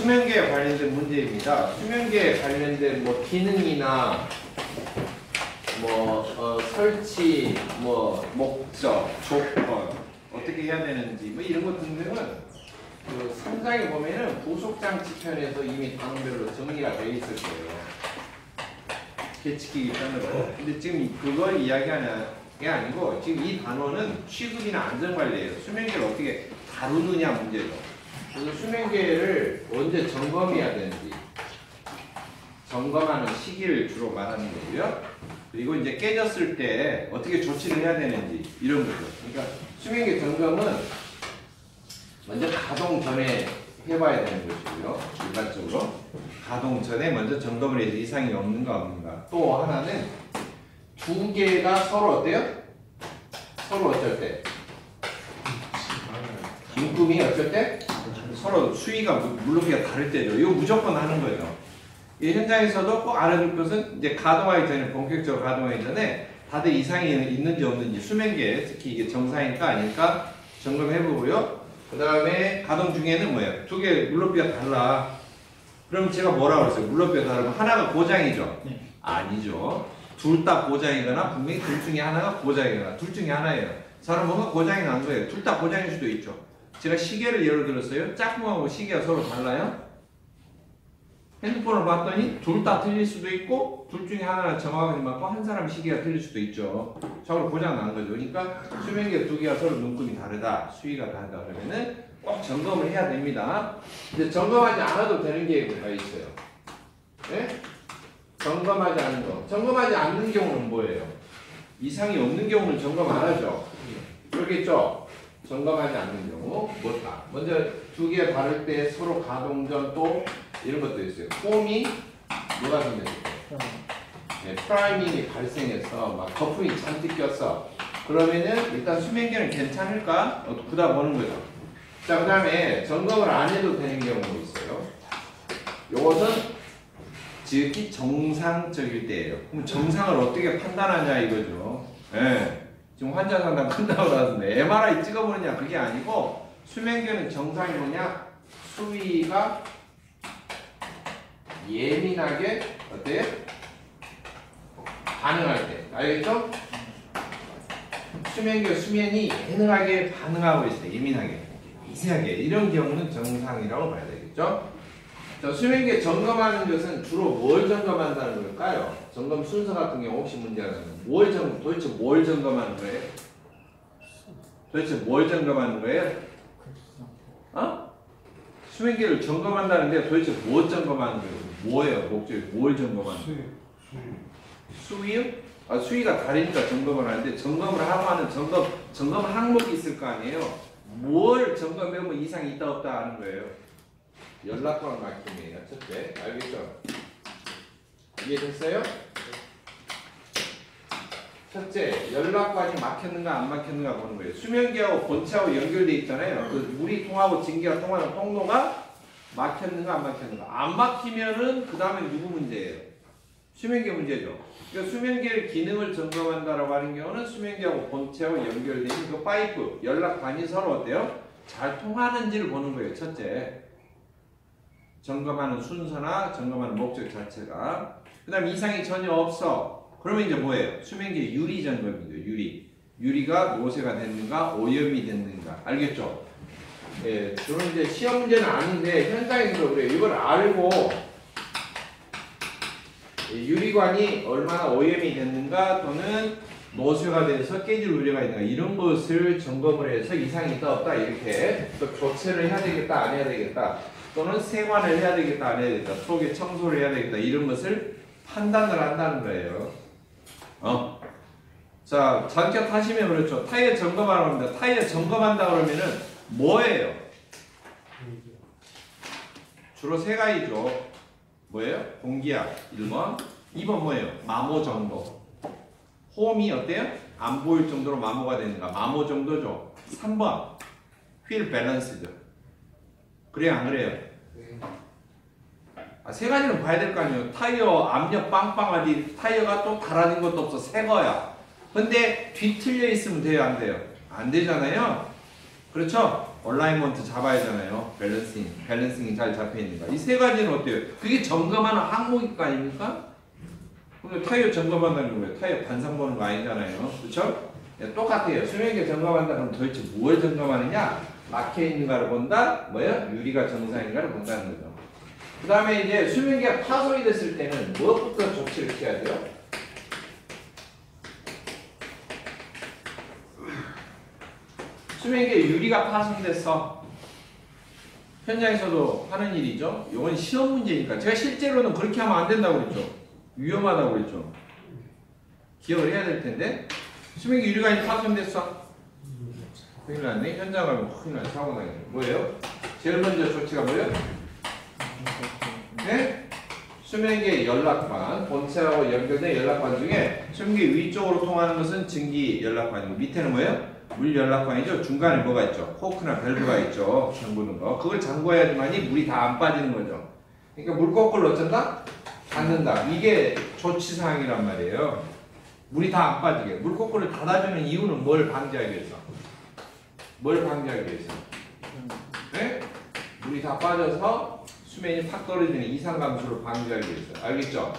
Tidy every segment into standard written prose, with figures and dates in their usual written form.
수면계에 관련된 문제입니다. 수면계에 관련된 뭐 기능이나 설치, 목적, 조건, 어떻게 해야 되는지 뭐 이런 것 등등은 그 3장에 보면은 부속장치 편에서 이미 단원별로 정리가 되어 있을 거예요. 계치기 편으로. 근데 지금 그걸 이야기하는 게 아니고 지금 이 단원은 취급이나 안전관리예요. 수면계를 어떻게 다루느냐 문제죠. 그래서 수면계를 언제 점검해야 되는지 점검하는 시기를 주로 말하는 거고요. 그리고 이제 깨졌을 때 어떻게 조치를 해야 되는지 이런 거죠. 그러니까 수면계 점검은 먼저 가동 전에 해봐야 되는 것이고요. 일반적으로 가동 전에 먼저 점검을 해서 이상이 없는가 없는가. 또 하나는 두 개가 서로 어때요? 서로 어쩔 때? 김꿈이 어쩔 때? 서로 수위가 물높이가 다를 때죠. 이거 무조건 하는 거예요. 이 현장에서도 꼭 알아둘 것은 이제 가동하기 전에, 본격적으로 가동하기 전에 다들 이상이 있는지 없는지 수면계, 특히 이게 정상일까 아닐까 점검해보고요. 그 다음에 가동 중에는 뭐예요? 두 개 물높이가 달라. 그럼 제가 뭐라고 그랬어요? 물높이가 다르면 하나가 고장이죠? 네. 아니죠. 둘 다 고장이거나 분명히 둘 중에 하나가 고장이거나 둘 중에 하나예요. 저는 뭔가 고장이 난 거예요. 둘 다 고장일 수도 있죠. 제가 시계를 예를 들었어요. 짝꿍하고 시계가 서로 달라요? 핸드폰을 봤더니 둘 다 틀릴 수도 있고 둘 중에 하나는 정확하게 맞고 한 사람 시계가 틀릴 수도 있죠. 저걸 고장 난 거죠. 그러니까 수면계 두 개가 서로 눈금이 다르다, 수위가 다르다 그러면은 꼭 점검을 해야 됩니다. 근데 점검하지 않아도 되는 경우가 있어요. 네? 점검하지 않는 거. 점검하지 않는 경우는 뭐예요? 이상이 없는 경우는 점검 안 하죠. 그렇겠죠? 점검하지 않는 경우 뭐다? 먼저 두 개 다를 때 서로 가동 전 또 이런 것도 있어요. 폼이 뭐가 생겼을까요? 네, 프라이밍이 발생해서 막 거품이 잔뜩 꼈어. 그러면은 일단 수면계는 괜찮을까? 그다 보는 거죠. 자, 그 다음에 점검을 안 해도 되는 경우도 있어요. 요것은 지극히 정상적일 때예요. 그럼 정상을 어떻게 판단하냐 이거죠. 네. 지금 환자 상담 끝나고 나왔는데 MRI 찍어보느냐 그게 아니고 수면계는 정상이 뭐냐? 수위가 예민하게 어때요? 반응할 때. 알겠죠? 수면이 예민하게 반응하고 있어요. 예민하게. 미세하게. 이런 경우는 정상이라고 봐야 되겠죠? 자, 수면계 점검하는 것은 주로 뭘 점검한다는 걸까요? 점검 순서 같은 경우 혹시 문제가 나면 도대체 뭘 점검하는 거예요? 도대체 뭘 점검하는 거예요? 어? 수면계를 점검한다는데 도대체 뭐 점검하는 거예요? 뭐예요? 목적이 뭘 점검하는 거예요? 수위요? 아, 수위가 다르니까 점검을 하는데 점검을 하고 하는 점검 항목이 있을 거 아니에요? 뭘 점검해보면 이상이 있다 없다 하는 거예요? 연락관 막힘이에요. 첫째. 알겠죠? 이해됐어요? 첫째, 연락관이 막혔는가 안 막혔는가 보는 거예요. 수면계하고 본체하고 연결돼 있잖아요. 그 물이 통하고 증기가 통하는 통로가 막혔는가 안 막혔는가. 안 막히면은 그 다음에 누구 문제예요? 수면계 문제죠. 그러니까 수면계의 기능을 점검한다라고 하는 경우는 수면계하고 본체하고 연결돼 있는 그 파이프, 연락관이 서로 어때요? 잘 통하는지를 보는 거예요. 첫째. 점검하는 순서나 점검하는 목적 자체가. 그 다음 이상이 전혀 없어. 그러면 이제 뭐예요? 수면계 유리 점검이죠. 유리가 노쇠가 됐는가 오염이 됐는가. 알겠죠? 예, 저는 이제 시험 문제는 아닌데 현장에서 그래요. 이걸 알고 유리관이 얼마나 오염이 됐는가 또는 노쇠가 돼서 깨질 우려가 있는가 이런 것을 점검을 해서 이상이 있다 없다 이렇게 또 교체를 해야 되겠다 안 해야 되겠다 또는 세관을 해야 되겠다 안 해야 되겠다 속에 청소를 해야 되겠다 이런 것을 판단을 한다는 거예요. 자, 자동차 타시면 그렇죠. 타이어 점검하라고 합니다. 타이어 점검한다 그러면은 뭐예요? 주로 세 가지죠. 뭐예요? 공기압 1번 2번 뭐예요? 마모 정도. 홈이 어때요? 안 보일 정도로 마모가 되는가? 마모 정도죠. 3번 휠 밸런스죠. 그래요 안 그래요? 세 가지는 봐야 될 거 아니에요. 타이어 압력 빵빵하지 타이어가 또 달아진 것도 없어. 새 거야. 근데 뒤틀려 있으면 돼요 안 돼요? 안 되잖아요. 그렇죠? 얼라이먼트 잡아야 하잖아요. 밸런싱이 잘 잡혀 있는가. 이 세 가지는 어때요? 그게 점검하는 항목일 거 아닙니까? 근데 타이어 점검한다는 거예요. 타이어 반상 보는 거 아니잖아요. 그렇죠? 똑같아요. 수명계 점검한다 그러면 도대체 뭘 점검하느냐? 막혀 있는가를 본다. 뭐예요? 유리가 정상인가를 본다는 거죠. 그 다음에 이제 수명계가 파손이 됐을 때는 무엇부터 조치를 취해야 돼요? 수명계 유리가 파손됐어. 현장에서도 하는 일이죠. 이건 시험 문제니까. 제가 실제로는 그렇게 하면 안 된다고 그랬죠. 위험하다고 그랬죠. 기억을 해야 될 텐데. 수명계 유리가 파손됐어. 큰일 났네. 현장 가면 큰일 났네. 사고 나게. 뭐예요? 제일 먼저 조치가 뭐예요? 네? 수명계 연락관, 본체하고 연결된 연락관 중에 수명계 위쪽으로 통하는 것은 증기 연락관이고 밑에는 뭐예요? 물 연락관이죠. 중간에 뭐가 있죠? 코크나 밸브가 있죠. 잠그는 거. 그걸 잠궈야지만이 물이 다 안 빠지는 거죠. 그러니까 물 거꾸로 어쩐다? 닫는다. 이게 조치사항이란 말이에요. 물이 다 안 빠지게. 물 거꾸로 닫아주는 이유는 뭘 방지하기 위해서? 뭘 방지하기 위해서? 네? 물이 다 빠져서 수면이 팍 떨어지는 이상감소를 방지하기 위해서. 알겠죠?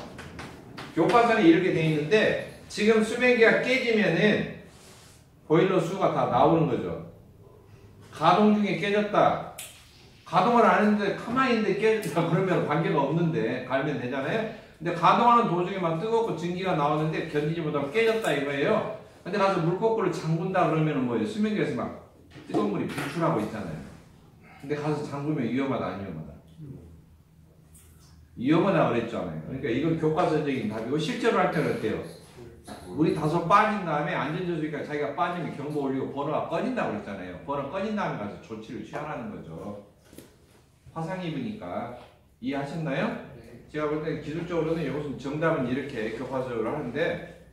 교과서는 이렇게 돼 있는데 지금 수면기가 깨지면은 보일러 수가 다 나오는 거죠. 가동 중에 깨졌다. 가동을 안 했는데 가만히 있는데 깨졌다 그러면 관계가 없는데 갈면 되잖아요. 근데 가동하는 도중에 막 뜨겁고 증기가 나오는데 견디지 못하고 깨졌다 이거예요. 근데 가서 물 거꾸로 잠근다 그러면은 뭐예요? 수면기에서 막 뜨거운 물이 분출하고 있잖아요. 근데 가서 잠그면 위험하다 안 위험하다? 위험하다 그랬잖아요. 그러니까 이건 교과서적인 답이고 실제로 할 때는 어때요? 물이 다소 빠진 다음에 안전조수니까 자기가 빠지면 경보 올리고 버너가 꺼진다고 그랬잖아요. 버너 꺼진 다음에 가서 조치를 취하라는 거죠. 화상 입으니까. 이해하셨나요? 네. 제가 볼 때 기술적으로는 이것은 정답은 이렇게 교과서적으로 하는데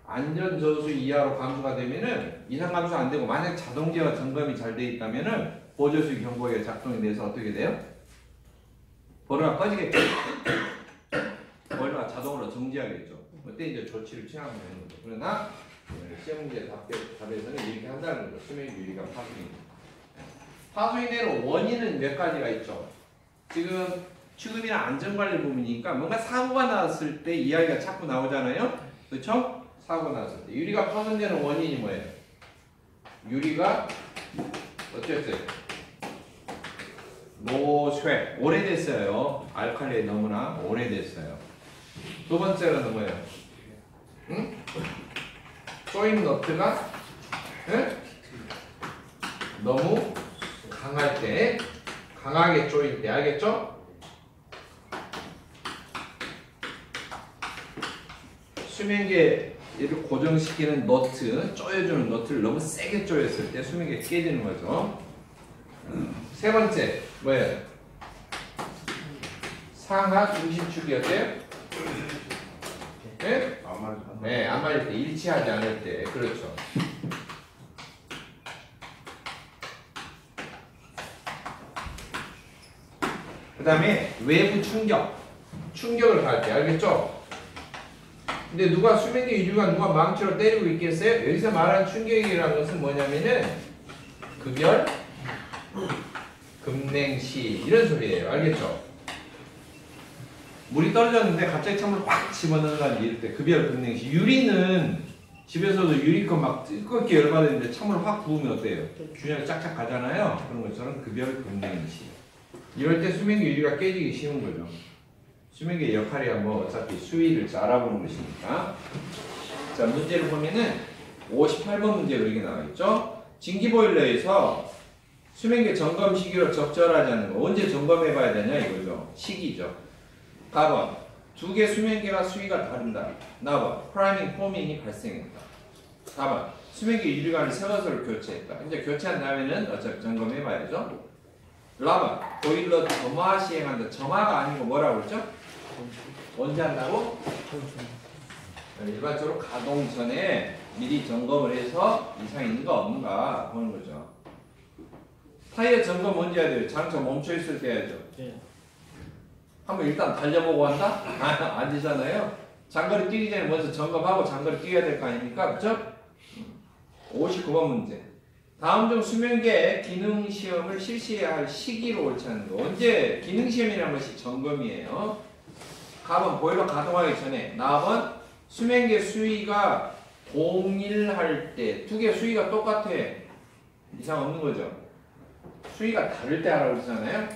안전저수 이하로 감소가 되면은 이상감소 안 되고 만약 자동제어 점검이 잘 돼 있다면은 보조수 경보기가 작동이 돼서 어떻게 돼요? 버너가 꺼지겠죠. 버너가 자동으로 정지하겠죠. 그때 이제 조치를 취하면 되는 거죠. 그러나 시험 문제 답에서는 이렇게 한다는 거죠. 수명 유리가 파손이. 파손이 되는 원인은 몇 가지가 있죠. 지금 취급이나 안전관리 부분이니까 뭔가 사고가 났을 때 이야기가 자꾸 나오잖아요. 그렇죠? 사고 났을 때 유리가 파손되는 원인이 뭐예요? 유리가 어쨌든 노쇠 오래됐어요. 알칼리 너무나 오래됐어요. 두 번째는 뭐예요? 응? 조임 너트가 응? 너무 강할 때, 강하게 조일 때, 알겠죠? 수면계를 고정시키는 너트, 조여주는 너트를 너무 세게 조였을 때 수면계 깨지는 거죠. 세 번째 뭐예요? 상하 중심축이 어때요? 네? 네, 안 맞을 때, 일치하지 않을 때, 그렇죠. 그 다음에 외부 충격을 가할 때, 알겠죠? 근데 누가 수면계 위주가 누가 망치로 때리고 있겠어요? 여기서 말하는 충격이라는 것은 뭐냐면은 급열, 급냉시 이런 소리예요. 알겠죠? 물이 떨어졌는데 갑자기 찬물을 확 집어넣는다는 이럴 때 급열 급냉시. 유리는 집에서도 유리컵 막 뜨겁게 열받았는데 찬물을 확 부으면 어때요? 균열이 짝짝 가잖아요. 그런 것처럼 급열 급냉시. 이럴 때 수면계 유리가 깨지기 쉬운 거죠. 수면계 역할이야 뭐 어차피 수위를 알아보는 것이니까. 자, 문제를 보면은 58번 문제로 이게 나와 있죠. 진기보일러에서 수면계 점검 시기로 적절하지 않은 거 언제 점검해 봐야 되냐 이거죠. 시기죠. 4번 두 개 수면계가 수위가 다른다. 나번 프라이밍 포밍이 발생했다. 4번 수면계 유리관을 새 것으로 교체했다. 이제 교체한 다음에는 어차피 점검해 봐야죠. 라번 보일러 점화 시행한다. 점화가 아니고 뭐라고 그랬죠? 언제 한다고? 일반적으로 가동 전에 미리 점검을 해서 이상 있는가 없는가 보는 거죠. 타이어 점검 언제 해야 돼요? 자동차 멈춰 있을 때 해야죠. 네. 한번 일단 달려보고 한다? 아니잖아요. 장거리 뛰기 전에 먼저 점검하고 장거리 뛰어야 될 거 아닙니까? 그쵸? 59번 문제. 다음 중 수면계 기능 시험을 실시할 시기로 옳지 않은 거. 언제 기능 시험이라는 것이 점검이에요. 가번 보일러 가동하기 전에. 나번 수면계 수위가 동일할 때. 두 개 수위가 똑같아. 이상 없는 거죠. 수위가 다를 때 하라고 그러잖아요.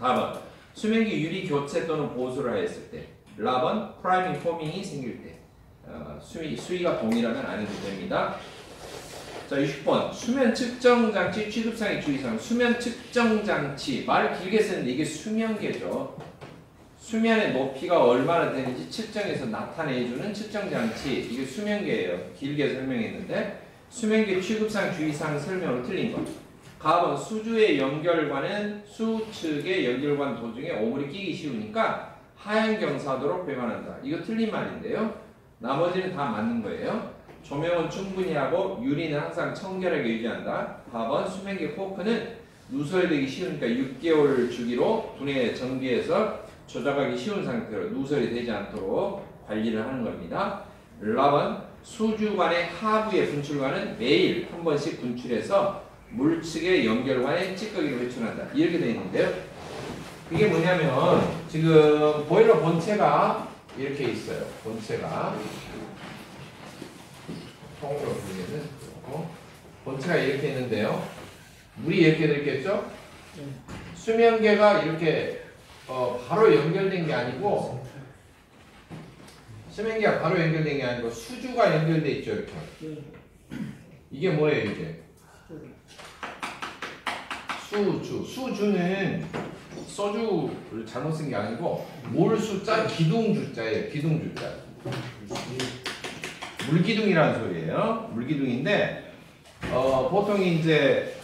4번 수면기 유리 교체 또는 보수를 하였을 때. 라번 프라이밍 포밍이 생길 때. 수위가 동일하면 안 해도 됩니다. 자, 60번 수면 측정 장치 취급사항의 주의사항. 수면 측정 장치 말을 길게 쓰는데 이게 수면계죠. 수면의 높이가 얼마나 되는지 측정해서 나타내주는 측정 장치. 이게 수면계예요. 길게 설명했는데 수면계 취급사항 주의사항 설명으로 틀린 거. 가번 수주의 연결관은 수측의 연결관 도중에 오물이 끼기 쉬우니까 하향 경사도로 배관한다. 이거 틀린 말인데요. 나머지는 다 맞는 거예요. 조명은 충분히 하고 유리는 항상 청결하게 유지한다. 4번 수면계 포크는 누설되기 쉬우니까 6개월 주기로 분해 정비해서 조작하기 쉬운 상태로 누설이 되지 않도록 관리를 하는 겁니다. 4번 수주관의 하부의 분출관은 매일 한 번씩 분출해서 물측의 연결관에 찌꺼기를 배출한다. 이렇게 되어 있는데요. 이게 뭐냐면 지금 보일러 본체가 이렇게 있어요. 본체가 통으로 보이는 본체가 이렇게 있는데요. 물이 이렇게 들겠죠? 수면계가 이렇게 바로 연결된 게 아니고 수면계가 바로 연결된 게 아니고 수주가 연결돼 있죠. 이렇게. 이게 뭐예요 이게? 수주는 소주를 잘못 쓴 게 아니고 몰 숫자 기둥주자예요. 기둥주자. 물기둥이라는 소리예요. 물기둥인데 보통 이제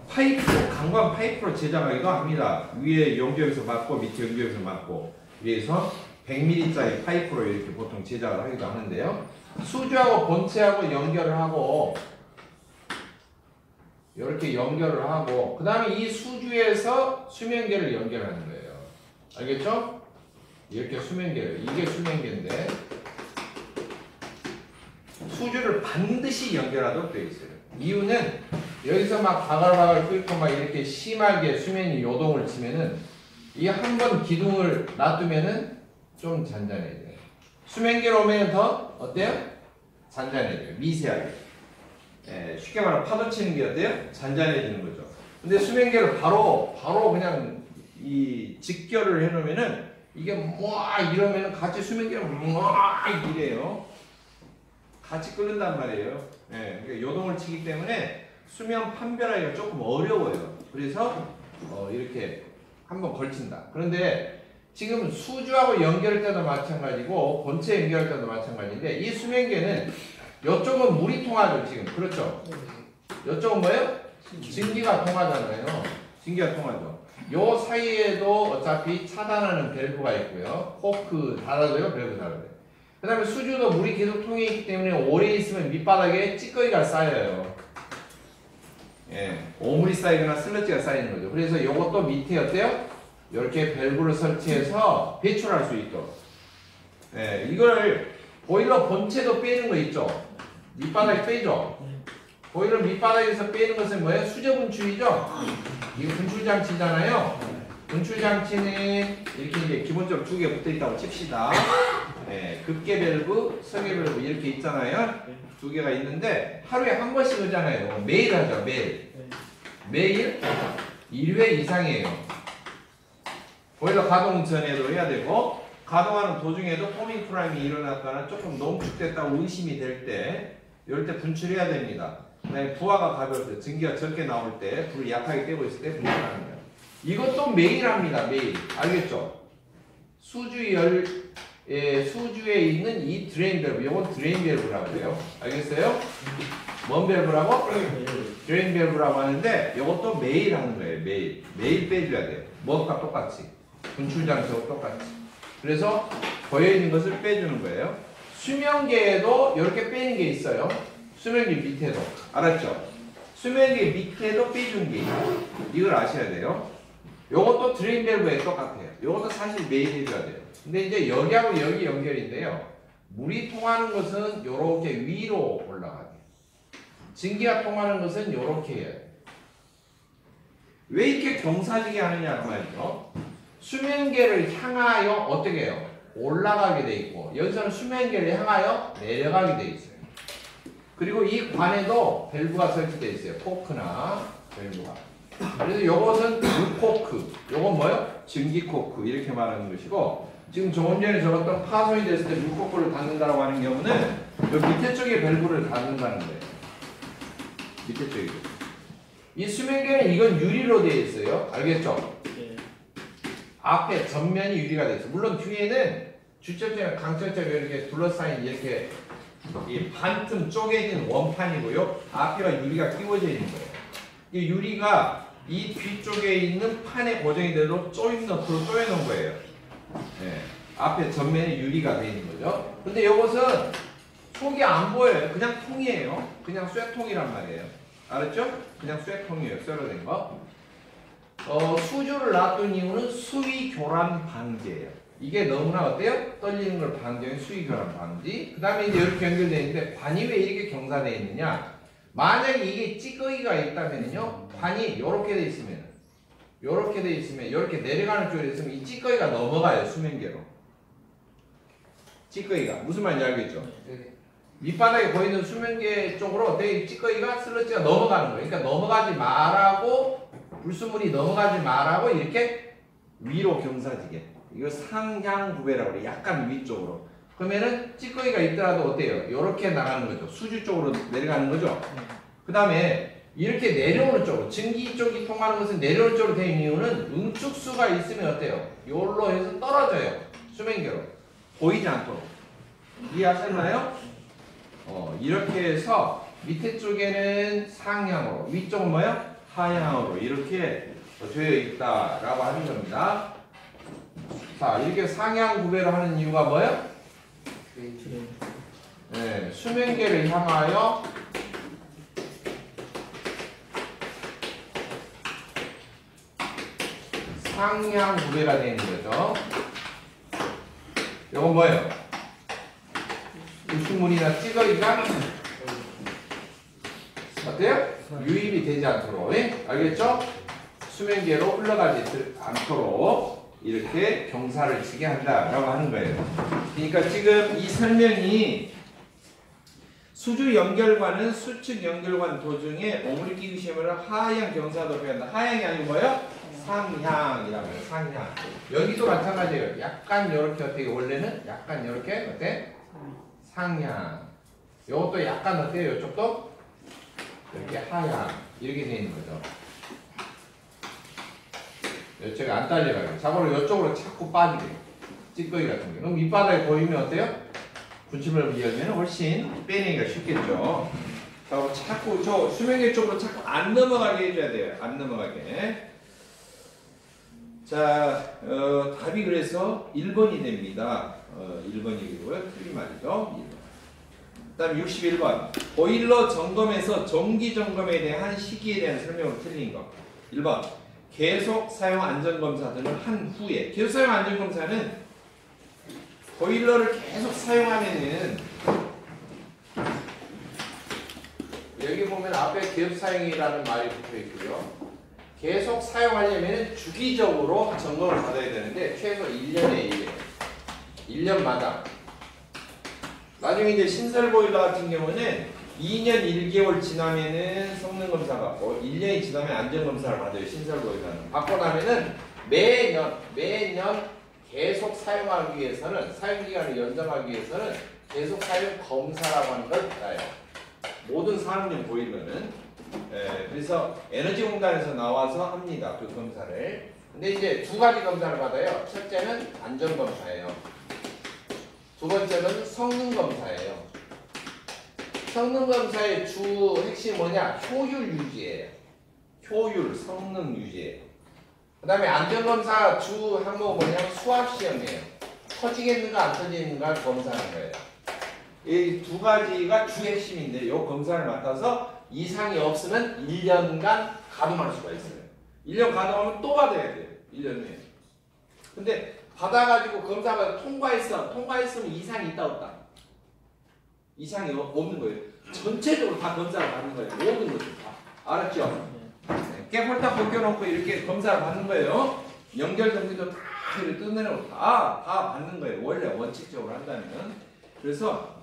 파이프로 강관 파이프로 제작하기도 합니다. 위에 연결해서 맞고 밑에 연결해서 맞고 그래서 100mm짜리 파이프로 이렇게 보통 제작을 하기도 하는데요. 수주하고 본체하고 연결을 하고 이렇게 연결을 하고 그 다음에 이 수주에서 수면계를 연결하는 거예요. 알겠죠? 이렇게 수면계를 이게 수면계인데 수주를 반드시 연결하도록 되어 있어요. 이유는 여기서 막 바글바글 끓고 막 이렇게 심하게 수면이 요동을 치면은 이 한 번 기둥을 놔두면은 좀 잔잔해져요. 수면계로 오면 더 어때요? 잔잔해져요. 미세하게. 쉽게 말하면 파도 치는 게 어때요? 잔잔해지는 거죠. 근데 수면계를 바로 그냥 이 직결을 해놓으면은 이게 뭐 이러면은 같이 수면계를 뭐 이래요. 같이 끓는단 말이에요. 그러니까 요동을 치기 때문에 수면 판별하기가 조금 어려워요. 그래서 이렇게 한번 걸친다. 그런데 지금 수주하고 연결할 때도 마찬가지고 본체 연결할 때도 마찬가지인데 이 수면계는 이쪽은 물이 통하죠 지금. 그렇죠? 이쪽은 뭐예요? 증기가 통하잖아요. 증기가 통하죠. 요 사이에도 어차피 차단하는 밸브가 있고요. 코크 달아줘요. 밸브 달아줘요. 그 다음에 수주도 물이 계속 통해 있기 때문에 오래 있으면 밑바닥에 찌꺼기가 쌓여요. 오물이 쌓이거나 슬러지가 쌓이는 거죠. 그래서 이것도 밑에 어때요? 이렇게 밸브를 설치해서 배출할 수 있도록. 이걸 보일러 본체도 빼는 거 있죠? 밑바닥에 빼죠? 보일러 밑바닥에서 빼는 것은 뭐예요? 수저 분출이죠? 이거 분출 장치잖아요? 분출 장치는 이렇게 이제 기본적으로 두 개 붙어 있다고 칩시다. 급계 밸브, 석계 밸브 이렇게 있잖아요. 두 개가 있는데 하루에 한 번씩 오잖아요. 매일 하죠, 매일. 매일 1회 이상이에요. 보일러 가동 전에도 해야 되고 가동하는 도중에도 포밍 프라임이 일어났거나 조금 농축됐다고 의심이 될 때 이럴 때 분출해야 됩니다. 그다음에 부하가 가벼울 때, 증기가 적게 나올 때, 불을 약하게 떼고 있을 때 분출하는 거예요. 이것도 매일 합니다. 매일. 알겠죠? 수주에 있는 이 드레인 밸브, 이건 드레인 밸브라고 해요. 알겠어요? 뭔 밸브라고? 드레인 밸브라고 하는데 이것도 매일 하는 거예요. 매일. 매일 빼줘야 돼요. 뭐가 똑같이. 분출 장치하고 똑같이. 그래서 보여있는 것을 빼주는 거예요. 수면계에도 이렇게 빼는 게 있어요. 수면계 밑에도. 알았죠? 수면계 밑에도 빼주는 게 있어요. 이걸 아셔야 돼요. 요것도 드레인 밸브에 똑같아요. 요것도 사실 매일 해줘야 돼요. 근데 이제 여기하고 여기 연결인데요. 물이 통하는 것은 요렇게 위로 올라가게. 증기가 통하는 것은 이렇게 해요. 왜 이렇게 경사지게 하느냐 그 말이죠. 수면계를 향하여 어떻게 해요? 올라가게 돼 있고 여기서는 수면계를 향하여 내려가게 돼 있어요. 그리고 이 관에도 밸브가 설치되어 있어요. 코크나 밸브가. 그래서 이것은 무코크, 요건 뭐요? 증기코크 이렇게 말하는 것이고 지금 조금 전에 적었던 파손이 됐을 때 무코크를 닫는다고 하는 경우는 여기 밑에 쪽에 밸브를 닫는다는 거예요. 밑에 쪽에. 이 수면계는 이건 유리로 되어 있어요. 알겠죠? 네. 앞에 전면이 유리가 되어 있어요. 물론 뒤에는 주철처럼 강철처럼 이렇게 둘러싸인 이렇게 이 반쯤 쪼개진 원판이고요. 앞에가 유리가 끼워져 있는 거예요. 이 유리가 이 뒤쪽에 있는 판에 고정이 되도록 조임 너트로 조여놓은 거예요. 네. 앞에 전면에 유리가 되어 있는 거죠. 근데 이것은 속이 안 보여요. 그냥 통이에요. 그냥 쇠통이란 말이에요. 알았죠? 그냥 쇠통이에요. 쇠로 된 거. 수주를 놔둔 이유는 수위 교란 방지예요. 이게 너무나 어때요? 떨리는 걸 방지하는 수위 교란 방지. 그 다음에 이제 이렇게 연결되어 있는데 관이 왜 이렇게 경사되어 있느냐? 만약에 이게 찌꺼기가 있다면요, 관이 이렇게 돼 있으면, 이렇게 돼 있으면, 이렇게 내려가는 쪽에 있으면 이 찌꺼기가 넘어가요 수면계로. 찌꺼기가 무슨 말인지 알겠죠? 밑바닥에 보이는 수면계 쪽으로 어떻게 찌꺼기가 슬러지가 넘어가는 거예요. 그러니까 넘어가지 말라고 불순물이 넘어가지 말라고 이렇게 위로 경사지게. 이거 상향 구배라고 그래. 약간 위쪽으로. 그러면은 찌꺼기가 있더라도 어때요? 이렇게 나가는 거죠. 수주 쪽으로 내려가는 거죠. 그 다음에 이렇게 내려오는 쪽으로 증기 쪽이 통하는 것은 내려오는 쪽으로 된 이유는 응축수가 있으면 어때요? 요로 해서 떨어져요. 수면계로. 보이지 않도록. 이해하셨나요? 이렇게 해서 밑에 쪽에는 상향으로, 위쪽은 뭐예요? 하향으로 이렇게 되어 있다라고 하는 겁니다. 자, 이렇게 상향 구배를 하는 이유가 뭐예요? 네, 수면계를 향하여 상향 구배가 되는 거죠. 이건 뭐예요? 불순물이나 찌꺼기가 어때요? 유입이 되지 않도록, 예? 알겠죠? 수면계로 흘러가지 않도록 이렇게 경사를 치게 한다라고 하는 거예요. 그러니까 지금 이 설명이 수주 연결관은 수측 연결관 도중에 오므리 끼기 시험을 하향 경사도 표현한다. 하향이 아니고 뭐예요? 상향이라고 해요. 상향. 여기도 마찬가지예요. 약간 이렇게 어떻게 원래는 약간 이렇게 어때? 상향. 이것도 약간 어때요? 이쪽도 이렇게 하향 이렇게 되어 있는 거죠. 이쪽이 안 딸려가요. 자고로 이쪽으로 자꾸 빠지게. 찌꺼기 같은 게. 그럼 밑바닥에 보이면 어때요? 분침을 열면 훨씬 빼내기가 쉽겠죠. 자, 자꾸 저 수면계 쪽으로 자꾸 안 넘어가게 해줘야 돼요. 안 넘어가게. 자, 답이 그래서 1번이 됩니다. 1번이고요. 틀린 말이죠. 1번. 그 다음 61번. 보일러 점검에서 정기 점검에 대한 시기에 대한 설명으로 틀린 거. 1번. 계속 사용 안전검사 등을 한 후에. 계속 사용 안전검사는 보일러를 계속 사용하면은 여기 보면 앞에 계속 사용이라는 말이 붙어 있고요. 계속 사용하려면 주기적으로 점검을 받아야 되는데 최소 1년에 1회. 1년마다. 나중에 이제 신설 보일러 같은 경우는 2년 1개월 지나면은 성능 검사 받고 1년이 지나면 안전 검사를 받아요. 신설 보일러는. 받고 나면은 매년 계속 사용하기 위해서는 사용 기간을 연장하기 위해서는 계속 사용 검사라고 하는 걸 받아요. 모든 산업용 보일러는. 그래서 에너지공단에서 나와서 합니다. 그 검사를. 근데 이제 두 가지 검사를 받아요. 첫째는 안전 검사예요. 두 번째는 성능 검사예요. 성능 검사의 주 핵심이 뭐냐? 효율 유지예요. 효율, 성능 유지예요. 그 다음에 안전검사 주 항목은 뭐냐? 수압시험이에요. 터지겠는가 안 터지겠는가 검사하는 거예요. 이 두 가지가 주 핵심인데 이 검사를 맡아서 이상이 없으면 1년간 가동할 수가 있어요. 1년 가동하면 또 받아야 돼요. 1년 후에. 근데 받아가지고 검사가 통과했으면 이상이 있다 없다? 이상이 없는 거예요. 전체적으로 다 검사를 받는 거예요. 모든 것들 다. 알았죠? 네. 깨폴딱 벗겨놓고 이렇게 검사를 받는 거예요. 연결정지도 다 이렇게 뜯어내고 다 받는 거예요. 원래 원칙적으로 한다면. 그래서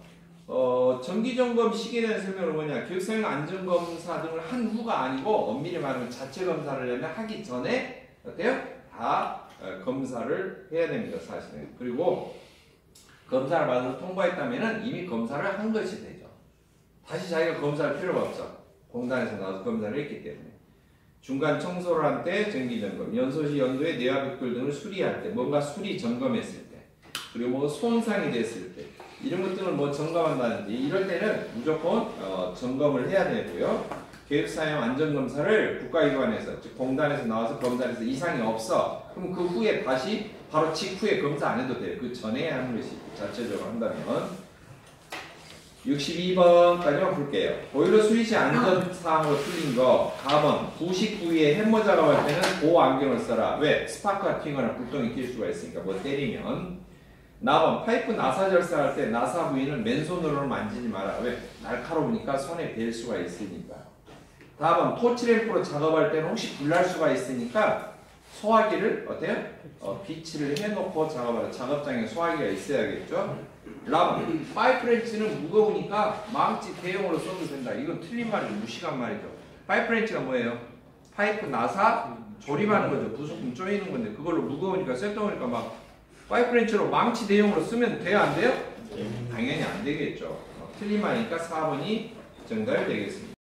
정기점검 시기에 대한 설명은 뭐냐, 교육사용 안전검사 등을 한 후가 아니고 엄밀히 말하면 자체 검사를 하려면 하기 전에 어때요? 다 검사를 해야 됩니다. 사실은. 그리고 검사를 받아서 통과했다면 이미 검사를 한 것이 되죠. 다시 자기가 검사할 필요가 없어. 공단에서 나와서 검사를 했기 때문에. 중간 청소를 할 때 정기점검, 연소시 연도에 내화벽돌 등을 수리할 때, 뭔가 수리 점검했을 때, 그리고 뭐 손상이 됐을 때, 이런 것들을 뭐 점검한다든지 이럴 때는 무조건 점검을 해야 되고요. 계획사용 안전검사를 국가기관에서, 즉 공단에서 나와서 검사를 해서 이상이 없어. 그럼 그 후에 다시 바로 직후에 검사 안 해도 돼요. 그 전에 하는 것이 자체적으로 한다면. 62번까지만 볼게요. 보일러 수리 시 안전사항으로 틀린 거. 4번 부식 부위에 햄머 작업할 때는 보호 안경을 써라. 왜? 스파크가 튀거나 불똥이 튈 수가 있으니까 뭐 때리면. 4번 파이프 나사 절사할 때 나사 부위는 맨손으로는 만지지 마라. 왜? 날카로우니까 손에 벨 수가 있으니까. 4번 토치램프로 작업할 때는 혹시 불날 수가 있으니까 소화기를 어때요? 비치를 해놓고 작업하라. 작업장에 소화기가 있어야겠죠. 라면 파이프렌치는 무거우니까 망치 대용으로 써도 된다. 이건 틀린 말이죠. 무식한 말이죠. 파이프렌치가 뭐예요? 파이프 나사 조립하는 거죠. 부속품 조이는 건데 그걸로 무거우니까 쇠덩이니까 막 파이프렌치로 망치 대용으로 쓰면 돼요? 안 돼요? 당연히 안 되겠죠. 틀린 말이니까 4번이 정답이 되겠습니다.